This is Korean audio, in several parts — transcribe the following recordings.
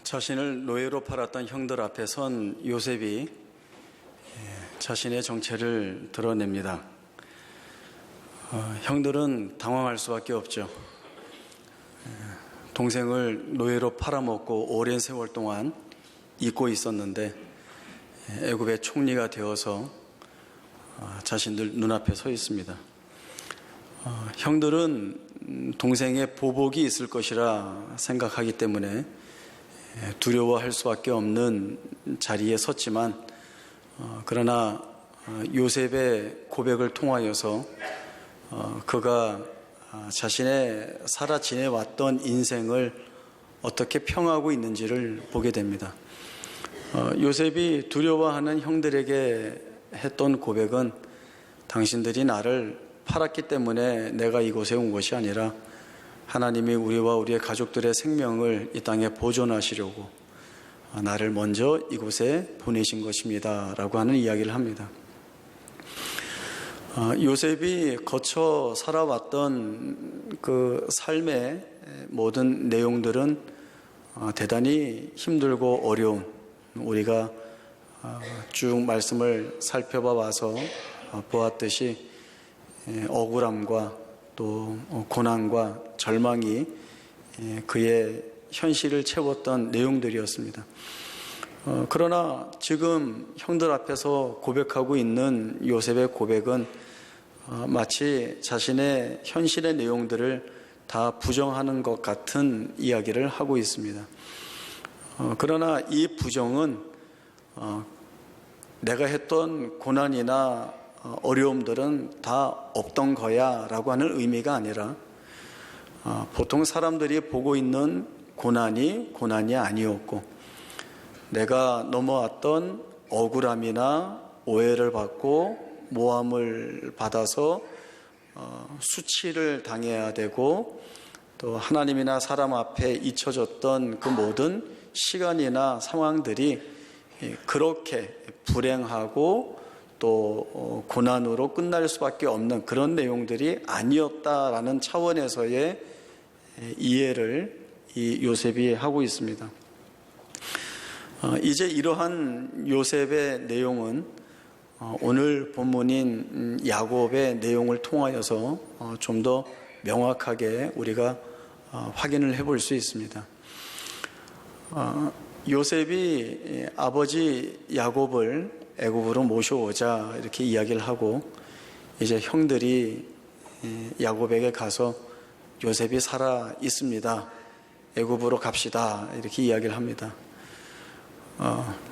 자신을 노예로 팔았던 형들 앞에 선 요셉이 자신의 정체를 드러냅니다. 형들은 당황할 수밖에 없죠. 동생을 노예로 팔아먹고 오랜 세월 동안 잊고 있었는데 애굽의 총리가 되어서 자신들 눈앞에 서 있습니다. 형들은 동생의 보복이 있을 것이라 생각하기 때문에 두려워할 수밖에 없는 자리에 섰지만 그러나 요셉의 고백을 통하여서 그가 자신의 살아 지내왔던 인생을 어떻게 평하고 있는지를 보게 됩니다. 요셉이 두려워하는 형들에게 했던 고백은 당신들이 나를 팔았기 때문에 내가 이곳에 온 것이 아니라 하나님이 우리와 우리의 가족들의 생명을 이 땅에 보존하시려고 나를 먼저 이곳에 보내신 것입니다 라고 하는 이야기를 합니다. 요셉이 거쳐 살아왔던 그 삶의 모든 내용들은 대단히 힘들고 어려운, 우리가 쭉 말씀을 살펴봐 와서 보았듯이 억울함과 또 고난과 절망이 그의 현실을 채웠던 내용들이었습니다. 그러나 지금 형들 앞에서 고백하고 있는 요셉의 고백은 마치 자신의 현실의 내용들을 다 부정하는 것 같은 이야기를 하고 있습니다. 그러나 이 부정은 내가 했던 고난이나 어려움들은 다 없던 거야 라고 하는 의미가 아니라 보통 사람들이 보고 있는 고난이 아니었고 내가 넘어왔던 억울함이나 오해를 받고 모함을 받아서 수치를 당해야 되고 또 하나님이나 사람 앞에 잊혀졌던 그 모든 시간이나 상황들이 그렇게 불행하고 또 고난으로 끝날 수밖에 없는 그런 내용들이 아니었다라는 차원에서의 이해를 이 요셉이 하고 있습니다. 이제 이러한 요셉의 내용은 오늘 본문인 야곱의 내용을 통하여서 좀 더 명확하게 우리가 확인을 해볼 수 있습니다. 요셉이 아버지 야곱을 애굽으로 모셔오자 이렇게 이야기를 하고 이제 형들이 야곱에게 가서 요셉이 살아 있습니다. 애굽으로 갑시다 이렇게 이야기를 합니다.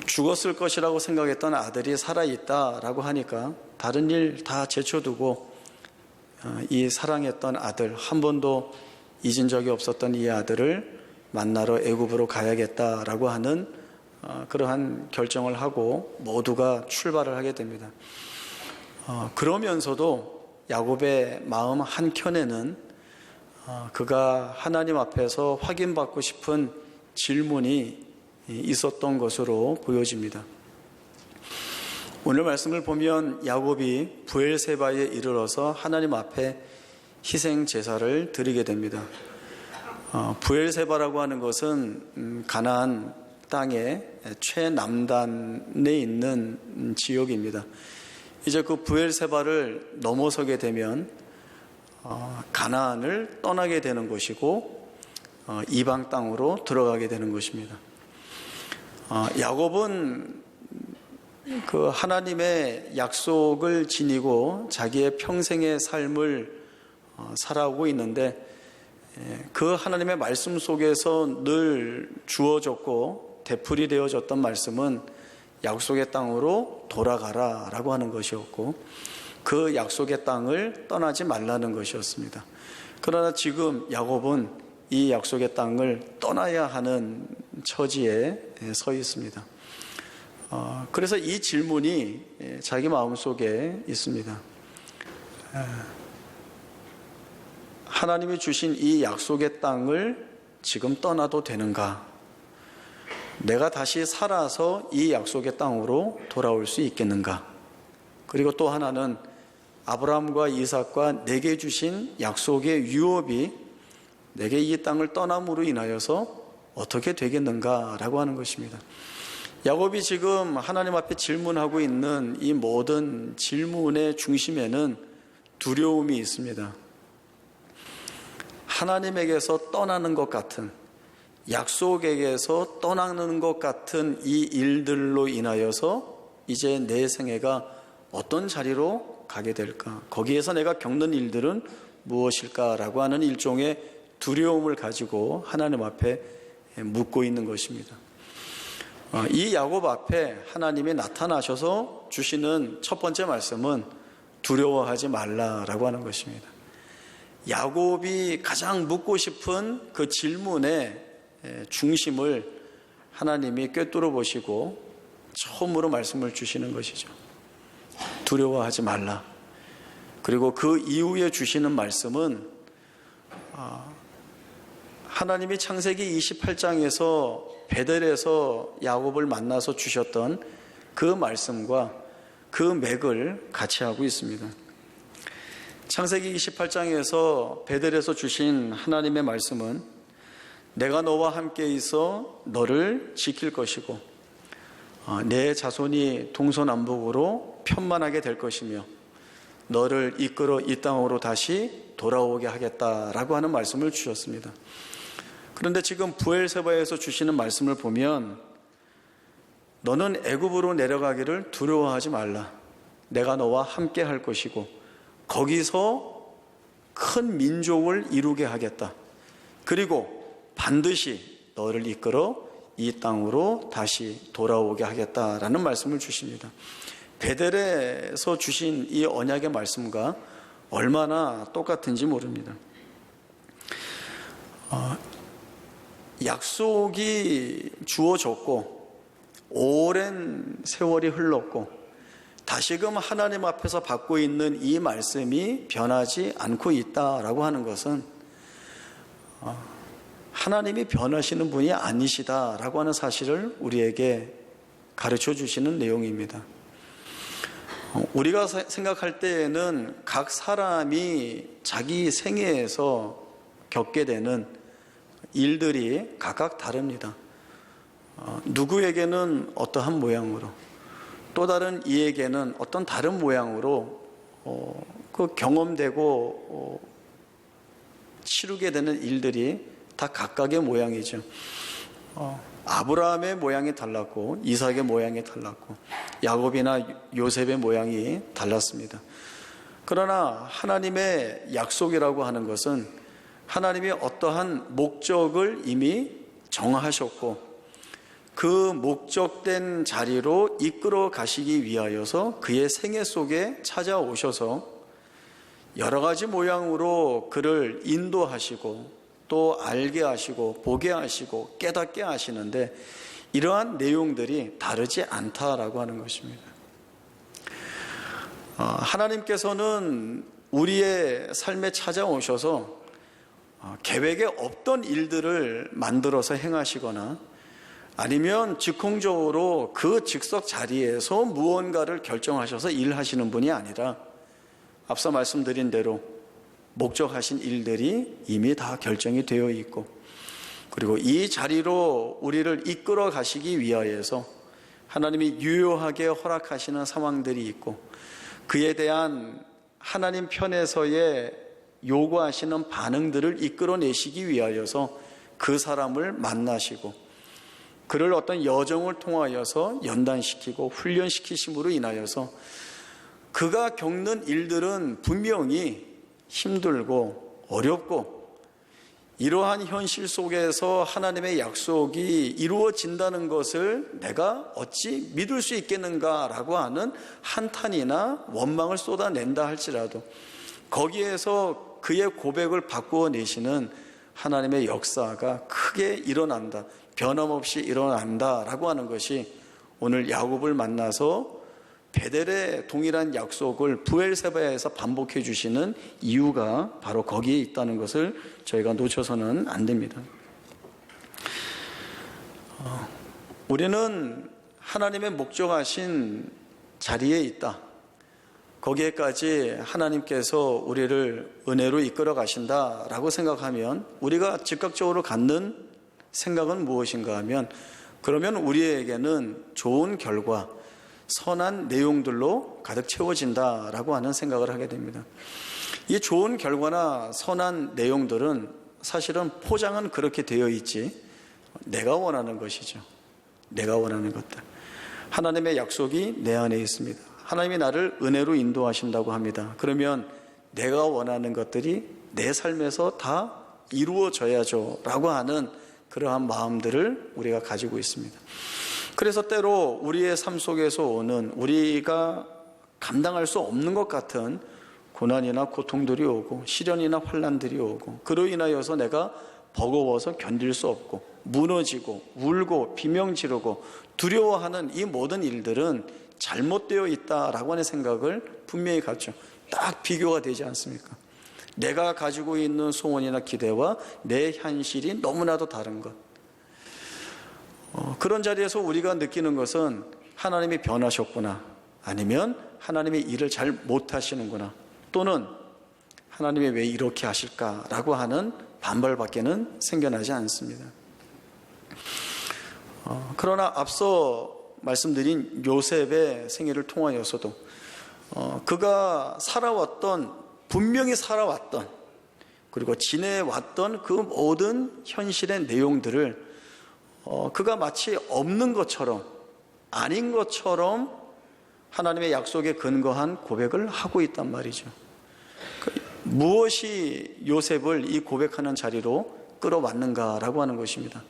죽었을 것이라고 생각했던 아들이 살아있다라고 하니까 다른 일 다 제쳐두고 이 사랑했던 아들, 한 번도 잊은 적이 없었던 이 아들을 만나러 애굽으로 가야겠다라고 하는 그러한 결정을 하고 모두가 출발을 하게 됩니다. 그러면서도 야곱의 마음 한켠에는 그가 하나님 앞에서 확인받고 싶은 질문이 있었던 것으로 보여집니다. 오늘 말씀을 보면 야곱이 브엘세바에 이르러서 하나님 앞에 희생 제사를 드리게 됩니다. 브엘세바라고 하는 것은 가나안 땅의 최남단에 있는 지역입니다. 이제 그 브엘세바를 넘어서게 되면 가나안을 떠나게 되는 것이고 이방 땅으로 들어가게 되는 것입니다. 야곱은 그 하나님의 약속을 지니고 자기의 평생의 삶을 살아오고 있는데 그 하나님의 말씀 속에서 늘 주어졌고 되풀이 되어졌던 말씀은 약속의 땅으로 돌아가라 라고 하는 것이었고 그 약속의 땅을 떠나지 말라는 것이었습니다. 그러나 지금 야곱은 이 약속의 땅을 떠나야 하는 처지에 서 있습니다. 그래서 이 질문이 자기 마음속에 있습니다. 하나님이 주신 이 약속의 땅을 지금 떠나도 되는가? 내가 다시 살아서 이 약속의 땅으로 돌아올 수 있겠는가? 그리고 또 하나는 아브라함과 이삭과 내게 주신 약속의 유업이 내게 이 땅을 떠남으로 인하여서 어떻게 되겠는가라고 하는 것입니다. 야곱이 지금 하나님 앞에 질문하고 있는 이 모든 질문의 중심에는 두려움이 있습니다. 하나님에게서 떠나는 것 같은, 약속에게서 떠나는 것 같은 이 일들로 인하여서 이제 내 생애가 어떤 자리로 가게 될까? 거기에서 내가 겪는 일들은 무엇일까라고 하는 일종의 두려움을 가지고 하나님 앞에 묻고 있는 것입니다. 이 야곱 앞에 하나님이 나타나셔서 주시는 첫 번째 말씀은 두려워하지 말라라고 하는 것입니다. 야곱이 가장 묻고 싶은 그 질문의 중심을 하나님이 꿰뚫어 보시고 처음으로 말씀을 주시는 것이죠. 두려워하지 말라. 그리고 그 이후에 주시는 말씀은 하나님이 창세기 28장에서 베델에서 야곱을 만나서 주셨던 그 말씀과 그 맥을 같이 하고 있습니다. 창세기 28장에서 베델에서 주신 하나님의 말씀은 내가 너와 함께 있어 너를 지킬 것이고 내 자손이 동서남북으로 편만하게 될 것이며 너를 이끌어 이 땅으로 다시 돌아오게 하겠다라고 하는 말씀을 주셨습니다. 그런데 지금 브엘세바에서 주시는 말씀을 보면 너는 애굽으로 내려가기를 두려워하지 말라. 내가 너와 함께 할 것이고 거기서 큰 민족을 이루게 하겠다. 그리고 반드시 너를 이끌어 이 땅으로 다시 돌아오게 하겠다라는 말씀을 주십니다. 베델에서 주신 이 언약의 말씀과 얼마나 똑같은지 모릅니다. 약속이 주어졌고 오랜 세월이 흘렀고 다시금 하나님 앞에서 받고 있는 이 말씀이 변하지 않고 있다라고 하는 것은 하나님이 변하시는 분이 아니시다라고 하는 사실을 우리에게 가르쳐 주시는 내용입니다. 우리가 생각할 때에는 각 사람이 자기 생애에서 겪게 되는 일들이 각각 다릅니다. 누구에게는 어떠한 모양으로 또 다른 이에게는 어떤 다른 모양으로 그 경험되고 치르게 되는 일들이 다 각각의 모양이죠. 아브라함의 모양이 달랐고 이삭의 모양이 달랐고 야곱이나 요셉의 모양이 달랐습니다. 그러나 하나님의 약속이라고 하는 것은 하나님이 어떠한 목적을 이미 정하셨고 그 목적된 자리로 이끌어 가시기 위하여서 그의 생애 속에 찾아오셔서 여러 가지 모양으로 그를 인도하시고 또 알게 하시고 보게 하시고 깨닫게 하시는데 이러한 내용들이 다르지 않다라고 하는 것입니다. 하나님께서는 우리의 삶에 찾아오셔서 계획에 없던 일들을 만들어서 행하시거나 아니면 즉흥적으로 그 즉석 자리에서 무언가를 결정하셔서 일하시는 분이 아니라 앞서 말씀드린 대로 목적하신 일들이 이미 다 결정이 되어 있고 그리고 이 자리로 우리를 이끌어 가시기 위하여서 하나님이 유효하게 허락하시는 상황들이 있고 그에 대한 하나님 편에서의 요구하시는 반응들을 이끌어내시기 위하여서 그 사람을 만나시고 그를 어떤 여정을 통하여서 연단시키고 훈련시키심으로 인하여서 그가 겪는 일들은 분명히 힘들고 어렵고 이러한 현실 속에서 하나님의 약속이 이루어진다는 것을 내가 어찌 믿을 수 있겠는가라고 하는 한탄이나 원망을 쏟아낸다 할지라도 거기에서 그의 고백을 바꾸어 내시는 하나님의 역사가 크게 일어난다, 변함없이 일어난다라고 하는 것이 오늘 야곱을 만나서 베델의 동일한 약속을 브엘세바에서 반복해 주시는 이유가 바로 거기에 있다는 것을 저희가 놓쳐서는 안 됩니다. 우리는 하나님의 목적하신 자리에 있다. 거기에까지 하나님께서 우리를 은혜로 이끌어 가신다라고 생각하면 우리가 즉각적으로 갖는 생각은 무엇인가 하면, 그러면 우리에게는 좋은 결과, 선한 내용들로 가득 채워진다라고 하는 생각을 하게 됩니다. 이 좋은 결과나 선한 내용들은 사실은 포장은 그렇게 되어 있지, 내가 원하는 것이죠. 내가 원하는 것들. 하나님의 약속이 내 안에 있습니다. 하나님이 나를 은혜로 인도하신다고 합니다. 그러면 내가 원하는 것들이 내 삶에서 다 이루어져야죠 라고 하는 그러한 마음들을 우리가 가지고 있습니다. 그래서 때로 우리의 삶 속에서 오는 우리가 감당할 수 없는 것 같은 고난이나 고통들이 오고 시련이나 환난들이 오고, 그로 인하여서 내가 버거워서 견딜 수 없고 무너지고 울고 비명 지르고 두려워하는 이 모든 일들은 잘못되어 있다라고 하는 생각을 분명히 갖죠. 딱 비교가 되지 않습니까? 내가 가지고 있는 소원이나 기대와 내 현실이 너무나도 다른 것. 그런 자리에서 우리가 느끼는 것은 하나님이 변하셨구나, 아니면 하나님이 일을 잘 못하시는구나, 또는 하나님이 왜 이렇게 하실까라고 하는 반발밖에는 생겨나지 않습니다. 그러나 앞서 말씀드린 요셉의 생애를 통하여서도 그가 분명히 살아왔던, 그리고 지내왔던 그 모든 현실의 내용들을 그가 마치 없는 것처럼, 아닌 것처럼 하나님의 약속에 근거한 고백을 하고 있단 말이죠. 무엇이 요셉을 이 고백하는 자리로 끌어왔는가라고 하는 것입니다.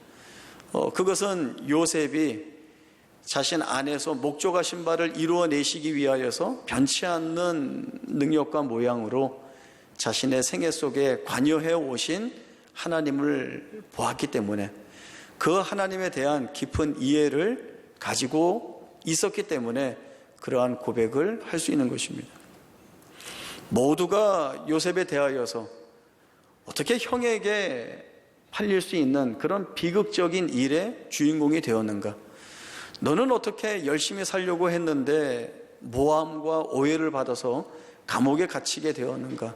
그것은 요셉이 자신 안에서 목적하신 바를 이루어내시기 위하여서 변치 않는 능력과 모양으로 자신의 생애 속에 관여해 오신 하나님을 보았기 때문에, 그 하나님에 대한 깊은 이해를 가지고 있었기 때문에 그러한 고백을 할 수 있는 것입니다. 모두가 요셉에 대하여서 어떻게 형에게 팔릴 수 있는 그런 비극적인 일의 주인공이 되었는가? 너는 어떻게 열심히 살려고 했는데 모함과 오해를 받아서 감옥에 갇히게 되었는가?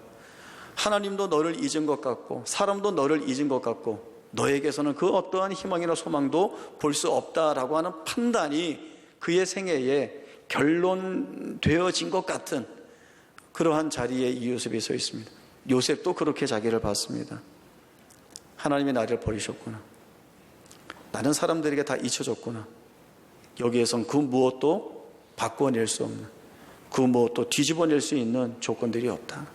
하나님도 너를 잊은 것 같고 사람도 너를 잊은 것 같고 너에게서는 그 어떠한 희망이나 소망도 볼 수 없다라고 하는 판단이 그의 생애에 결론되어진 것 같은 그러한 자리에 이 요셉이 서 있습니다. 요셉도 그렇게 자기를 봤습니다. 하나님이 나를 버리셨구나. 나는 사람들에게 다 잊혀졌구나. 여기에선 그 무엇도 바꿔낼 수 없는, 그 무엇도 뒤집어낼 수 있는 조건들이 없다.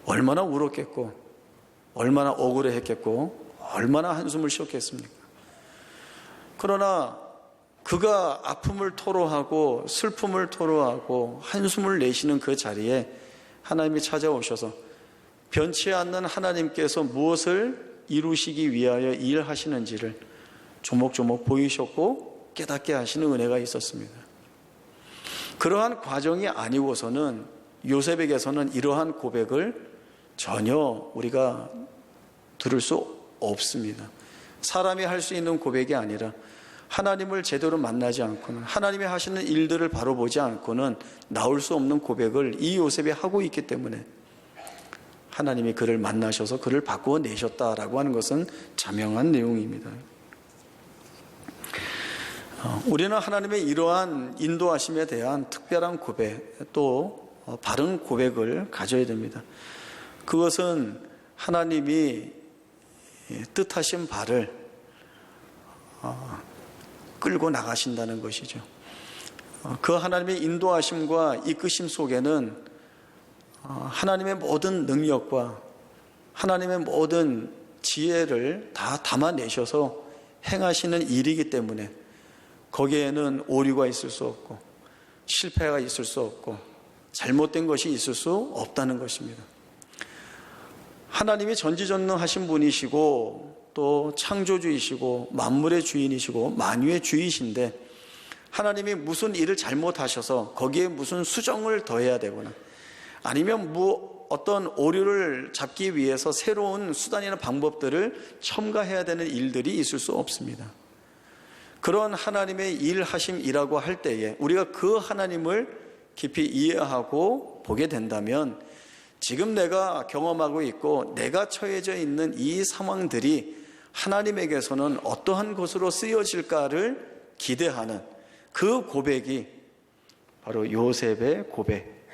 얼마나 울었겠고, 얼마나 억울해했겠고, 얼마나 한숨을 쉬었겠습니까? 그러나 그가 아픔을 토로하고 슬픔을 토로하고 한숨을 내쉬는 그 자리에 하나님이 찾아오셔서 변치 않는 하나님께서 무엇을 이루시기 위하여 일하시는지를 조목조목 보이셨고 깨닫게 하시는 은혜가 있었습니다. 그러한 과정이 아니고서는 요셉에게서는 이러한 고백을 전혀 우리가 들을 수 없습니다. 사람이 할 수 있는 고백이 아니라 하나님을 제대로 만나지 않고는, 하나님이 하시는 일들을 바로 보지 않고는 나올 수 없는 고백을 이 요셉이 하고 있기 때문에 하나님이 그를 만나셔서 그를 바꾸어 내셨다라고 하는 것은 자명한 내용입니다. 우리는 하나님의 이러한 인도하심에 대한 특별한 고백, 또 바른 고백을 가져야 됩니다. 그것은 하나님이 뜻하신 바를 끌고 나가신다는 것이죠. 그 하나님의 인도하심과 이끄심 속에는 하나님의 모든 능력과 하나님의 모든 지혜를 다 담아내셔서 행하시는 일이기 때문에 거기에는 오류가 있을 수 없고 실패가 있을 수 없고 잘못된 것이 있을 수 없다는 것입니다. 하나님이 전지전능하신 분이시고 또 창조주이시고 만물의 주인이시고 만유의 주이신데, 하나님이 무슨 일을 잘못하셔서 거기에 무슨 수정을 더해야 되거나 아니면 어떤 오류를 잡기 위해서 새로운 수단이나 방법들을 첨가해야 되는 일들이 있을 수 없습니다. 그런 하나님의 일하심이라고 할 때에 우리가 그 하나님을 깊이 이해하고 보게 된다면, 지금 내가 경험하고 있고 내가 처해져 있는 이 상황들이 하나님에게서는 어떠한 것으로 쓰여질까를 기대하는 그 고백이 바로 요셉의 고백,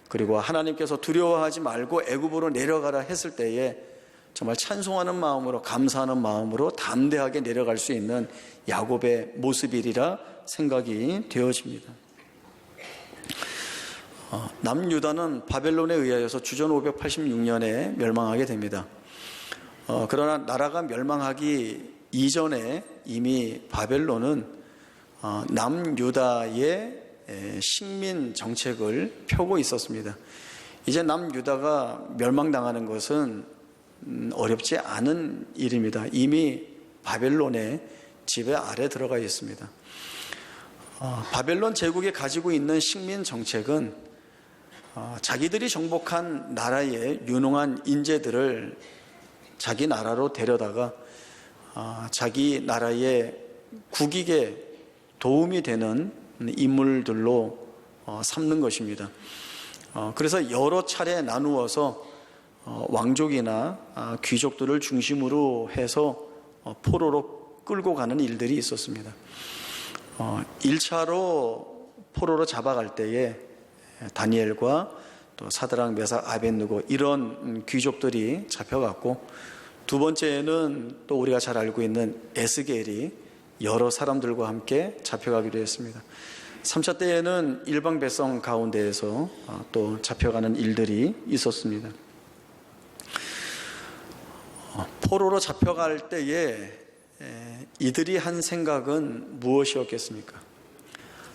그리고 하나님께서 두려워하지 말고 애굽으로 내려가라 했을 때에 정말 찬송하는 마음으로, 감사하는 마음으로 담대하게 내려갈 수 있는 야곱의 모습이리라 생각이 되어집니다. 남유다는 바벨론에 의하여서 주전 586년에 멸망하게 됩니다. 그러나 나라가 멸망하기 이전에 이미 바벨론은 남유다의 식민 정책을 펴고 있었습니다. 이제 남유다가 멸망당하는 것은 어렵지 않은 일입니다. 이미 바벨론의 지배 아래 들어가 있습니다. 바벨론 제국이 가지고 있는 식민 정책은 자기들이 정복한 나라의 유능한 인재들을 자기 나라로 데려다가 자기 나라의 국익에 도움이 되는 인물들로 삼는 것입니다. 그래서 여러 차례 나누어서 왕족이나 귀족들을 중심으로 해서 포로로 끌고 가는 일들이 있었습니다. 1차로 포로로 잡아갈 때에 다니엘과 또 사드락, 메삭, 아벳느고 이런 귀족들이 잡혀갔고, 두 번째에는 또 우리가 잘 알고 있는 에스겔이 여러 사람들과 함께 잡혀가기도 했습니다. 3차 때에는 일방 백성 가운데에서 또 잡혀가는 일들이 있었습니다. 포로로 잡혀갈 때에 이들이 한 생각은 무엇이었겠습니까?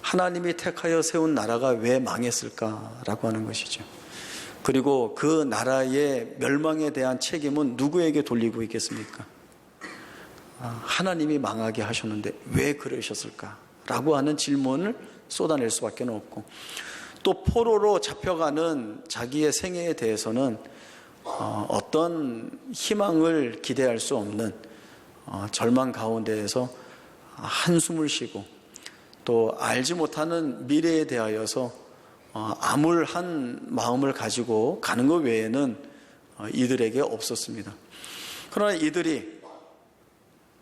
하나님이 택하여 세운 나라가 왜 망했을까라고 하는 것이죠. 그리고 그 나라의 멸망에 대한 책임은 누구에게 돌리고 있겠습니까? 하나님이 망하게 하셨는데 왜 그러셨을까라고 하는 질문을 쏟아낼 수밖에 없고, 또 포로로 잡혀가는 자기의 생애에 대해서는 어떤 희망을 기대할 수 없는 절망 가운데에서 한숨을 쉬고, 또 알지 못하는 미래에 대하여서 암울한 마음을 가지고 가는 것 외에는 이들에게 없었습니다. 그러나 이들이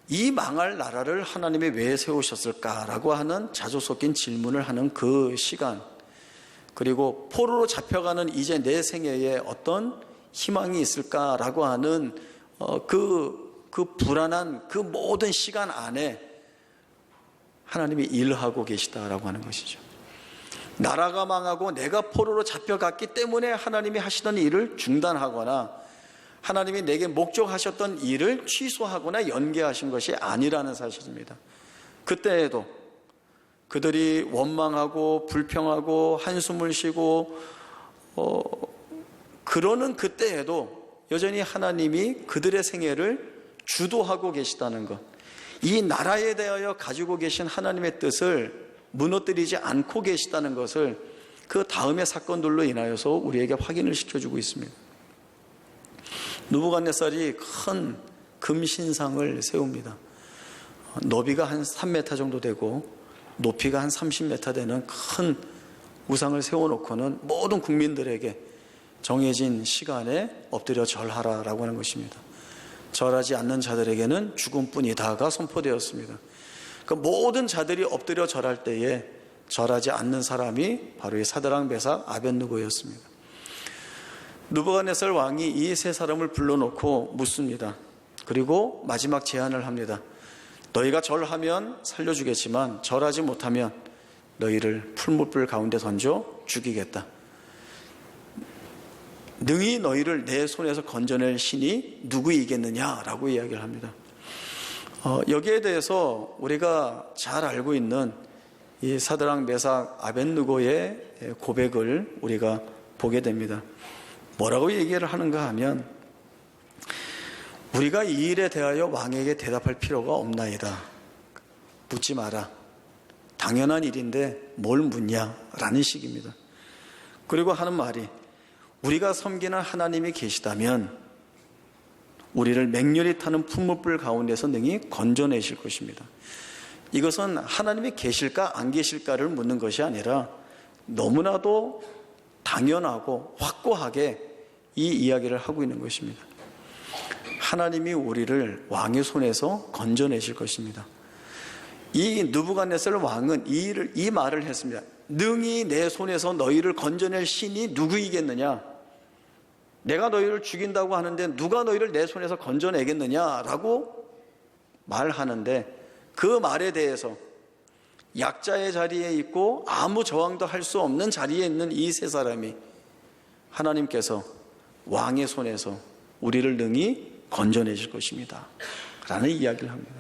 이 망할 나라를 하나님이 왜 세우셨을까라고 하는 자주 섞인 질문을 하는 그 시간, 그리고 포로로 잡혀가는 이제 내 생애에 어떤 희망이 있을까라고 하는 그 불안한 그 모든 시간 안에 하나님이 일하고 계시다라고 하는 것이죠. 나라가 망하고 내가 포로로 잡혀갔기 때문에 하나님이 하시던 일을 중단하거나 하나님이 내게 목적하셨던 일을 취소하거나 연기하신 것이 아니라는 사실입니다. 그때에도 그들이 원망하고 불평하고 한숨을 쉬고 그러는 그때에도 여전히 하나님이 그들의 생애를 주도하고 계시다는 것, 이 나라에 대하여 가지고 계신 하나님의 뜻을 무너뜨리지 않고 계시다는 것을 그 다음의 사건들로 인하여서 우리에게 확인을 시켜주고 있습니다. 느부갓네살이 큰 금신상을 세웁니다. 너비가 한 3m 정도 되고 높이가 한 30m 되는 큰 우상을 세워놓고는 모든 국민들에게 정해진 시간에 엎드려 절하라라고 하는 것입니다. 절하지 않는 자들에게는 죽음뿐이다가 선포되었습니다. 그 모든 자들이 엎드려 절할 때에 절하지 않는 사람이 바로 이 사드락, 메삭, 아벳느고였습니다. 느부갓네살 왕이 이 세 사람을 불러놓고 묻습니다. 그리고 마지막 제안을 합니다. 너희가 절하면 살려주겠지만 절하지 못하면 너희를 풀무불 가운데 던져 죽이겠다. 능히 너희를 내 손에서 건져낼 신이 누구이겠느냐라고 이야기를 합니다. 여기에 대해서 우리가 잘 알고 있는 이 사드락, 메삭, 아벳느고의 고백을 우리가 보게 됩니다. 뭐라고 얘기를 하는가 하면, 우리가 이 일에 대하여 왕에게 대답할 필요가 없나이다. 묻지 마라. 당연한 일인데 뭘 묻냐라는 식입니다. 그리고 하는 말이, 우리가 섬기는 하나님이 계시다면 우리를 맹렬히 타는 풀무불 가운데서 능히 건져내실 것입니다. 이것은 하나님이 계실까 안 계실까를 묻는 것이 아니라 너무나도 당연하고 확고하게 이 이야기를 하고 있는 것입니다. 하나님이 우리를 왕의 손에서 건져내실 것입니다. 이 느부갓네살 왕은 이 말을 했습니다. 능히 내 손에서 너희를 건져낼 신이 누구이겠느냐? 내가 너희를 죽인다고 하는데 누가 너희를 내 손에서 건져내겠느냐라고 말하는데, 그 말에 대해서 약자의 자리에 있고 아무 저항도 할 수 없는 자리에 있는 이 세 사람이 하나님께서 왕의 손에서 우리를 능히 건져내실 것입니다 라는 이야기를 합니다.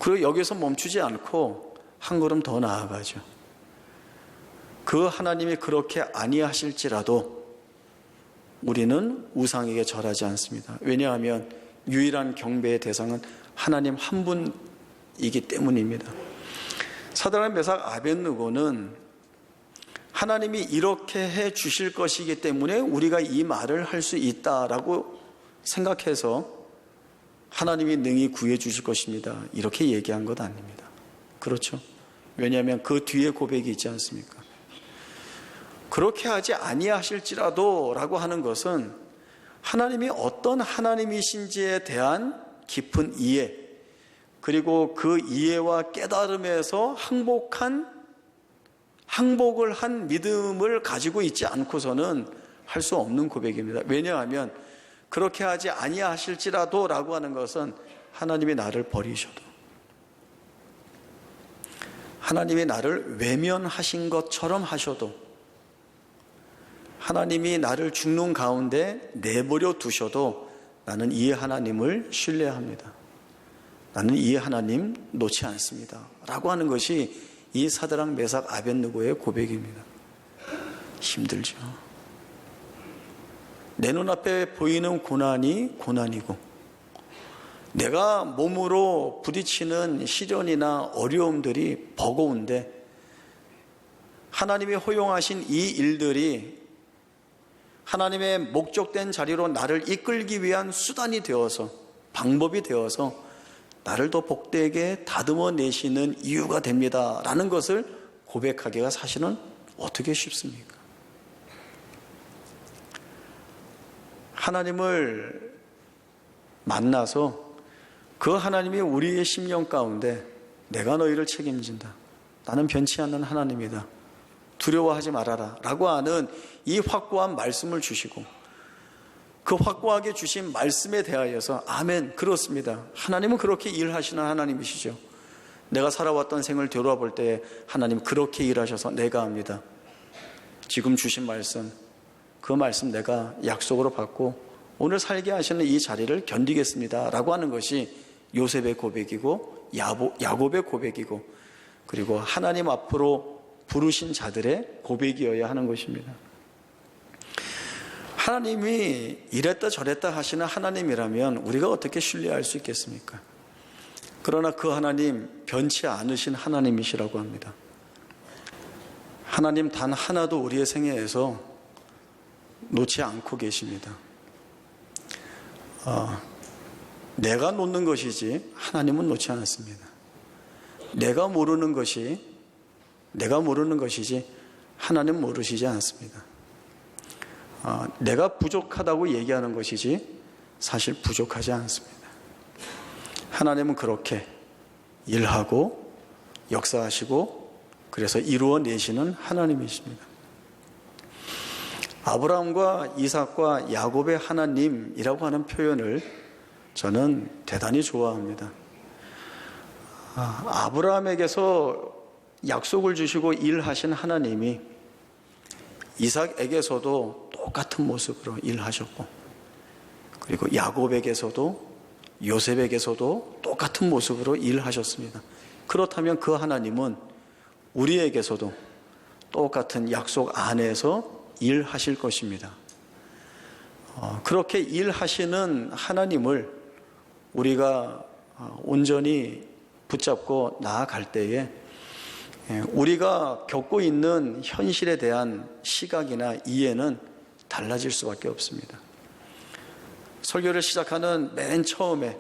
그리고 여기서 멈추지 않고 한 걸음 더 나아가죠. 그 하나님이 그렇게 아니하실지라도 우리는 우상에게 절하지 않습니다. 왜냐하면 유일한 경배의 대상은 하나님 한 분이기 때문입니다. 사드락 메삭 아벳느고는 하나님이 이렇게 해 주실 것이기 때문에 우리가 이 말을 할 수 있다라고 생각해서 하나님이 능히 구해 주실 것입니다 이렇게 얘기한 것 아닙니다. 그렇죠? 왜냐하면 그 뒤에 고백이 있지 않습니까? 그렇게 하지 아니하실지라도 라고 하는 것은 하나님이 어떤 하나님이신지에 대한 깊은 이해, 그리고 그 이해와 깨달음에서 항복을 한 믿음을 가지고 있지 않고서는 할 수 없는 고백입니다. 왜냐하면 그렇게 하지 아니하실지라도 라고 하는 것은 하나님이 나를 버리셔도, 하나님이 나를 외면하신 것처럼 하셔도, 하나님이 나를 죽는 가운데 내버려 두셔도 나는 이 하나님을 신뢰합니다. 나는 이 하나님 놓지 않습니다 라고 하는 것이 이 사드락 메삭 아벳느고의 고백입니다. 힘들죠. 내 눈앞에 보이는 고난이 고난이고, 내가 몸으로 부딪히는 시련이나 어려움들이 버거운데, 하나님이 허용하신 이 일들이 하나님의 목적된 자리로 나를 이끌기 위한 수단이 되어서, 방법이 되어서 나를 더 복되게 다듬어 내시는 이유가 됩니다 라는 것을 고백하기가 사실은 어떻게 쉽습니까? 하나님을 만나서 그 하나님이 우리의 심령 가운데 내가 너희를 책임진다, 나는 변치 않는 하나님이다, 두려워하지 말아라 라고 하는 이 확고한 말씀을 주시고, 그 확고하게 주신 말씀에 대하여서 아멘, 그렇습니다, 하나님은 그렇게 일하시는 하나님이시죠. 내가 살아왔던 생을 되돌아볼 때 하나님 그렇게 일하셔서 내가 합니다. 지금 주신 말씀, 그 말씀 내가 약속으로 받고 오늘 살게 하시는 이 자리를 견디겠습니다 라고 하는 것이 요셉의 고백이고 야곱의 고백이고, 그리고 하나님 앞으로 부르신 자들의 고백이어야 하는 것입니다. 하나님이 이랬다 저랬다 하시는 하나님이라면 우리가 어떻게 신뢰할 수 있겠습니까? 그러나 그 하나님 변치 않으신 하나님이시라고 합니다. 하나님 단 하나도 우리의 생애에서 놓지 않고 계십니다. 내가 놓는 것이지 하나님은 놓지 않았습니다. 내가 모르는 것이지 하나님 모르시지 않습니다. 내가 부족하다고 얘기하는 것이지 사실 부족하지 않습니다. 하나님은 그렇게 일하고 역사하시고 그래서 이루어내시는 하나님이십니다. 아브라함과 이삭과 야곱의 하나님이라고 하는 표현을 저는 대단히 좋아합니다. 아브라함에게서 약속을 주시고 일하신 하나님이 이삭에게서도 똑같은 모습으로 일하셨고, 그리고 야곱에게서도 요셉에게서도 똑같은 모습으로 일하셨습니다. 그렇다면 그 하나님은 우리에게서도 똑같은 약속 안에서 일하실 것입니다. 그렇게 일하시는 하나님을 우리가 온전히 붙잡고 나아갈 때에 우리가 겪고 있는 현실에 대한 시각이나 이해는 달라질 수밖에 없습니다. 설교를 시작하는 맨 처음에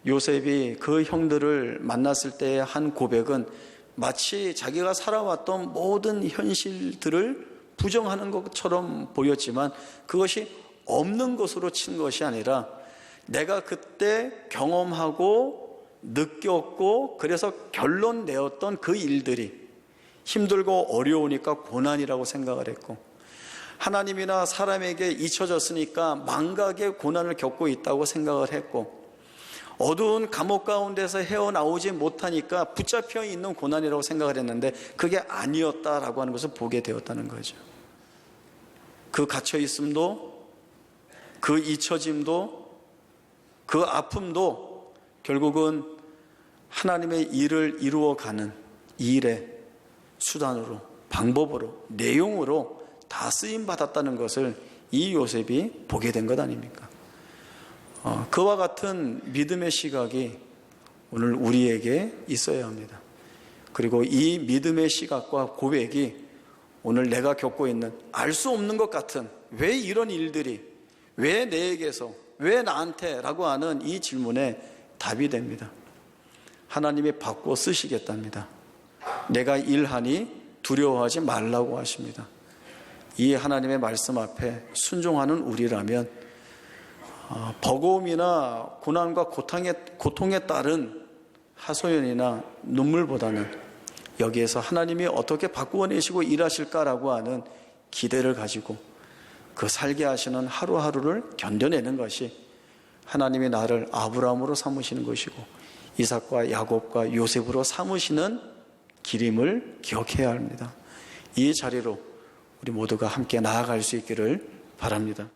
요셉이 그 형들을 만났을 때 한 고백은 마치 자기가 살아왔던 모든 현실들을 부정하는 것처럼 보였지만 그것이 없는 것으로 친 것이 아니라 내가 그때 경험하고 느꼈고 그래서 결론 내었던 그 일들이 힘들고 어려우니까 고난이라고 생각을 했고, 하나님이나 사람에게 잊혀졌으니까 망각의 고난을 겪고 있다고 생각을 했고, 어두운 감옥 가운데서 헤어나오지 못하니까 붙잡혀 있는 고난이라고 생각을 했는데 그게 아니었다라고 하는 것을 보게 되었다는 거죠. 그 갇혀있음도, 그 잊혀짐도, 그 아픔도 결국은 하나님의 일을 이루어가는 일의 수단으로, 방법으로, 내용으로 다 쓰임받았다는 것을 이 요셉이 보게 된 것 아닙니까? 그와 같은 믿음의 시각이 오늘 우리에게 있어야 합니다. 그리고 이 믿음의 시각과 고백이 오늘 내가 겪고 있는 알 수 없는 것 같은 왜 이런 일들이 왜 내에게서 왜 나한테 라고 하는 이 질문에 답이 됩니다. 하나님이 바꿔 쓰시겠답니다. 내가 일하니 두려워하지 말라고 하십니다. 이 하나님의 말씀 앞에 순종하는 우리라면 버거움이나 고난과 고통에 따른 하소연이나 눈물보다는 여기에서 하나님이 어떻게 바꾸어내시고 일하실까라고 하는 기대를 가지고 그 살게 하시는 하루하루를 견뎌내는 것이 하나님이 나를 아브라함으로 삼으시는 것이고 이삭과 야곱과 요셉으로 삼으시는 길임을 기억해야 합니다. 이 자리로 우리 모두가 함께 나아갈 수 있기를 바랍니다.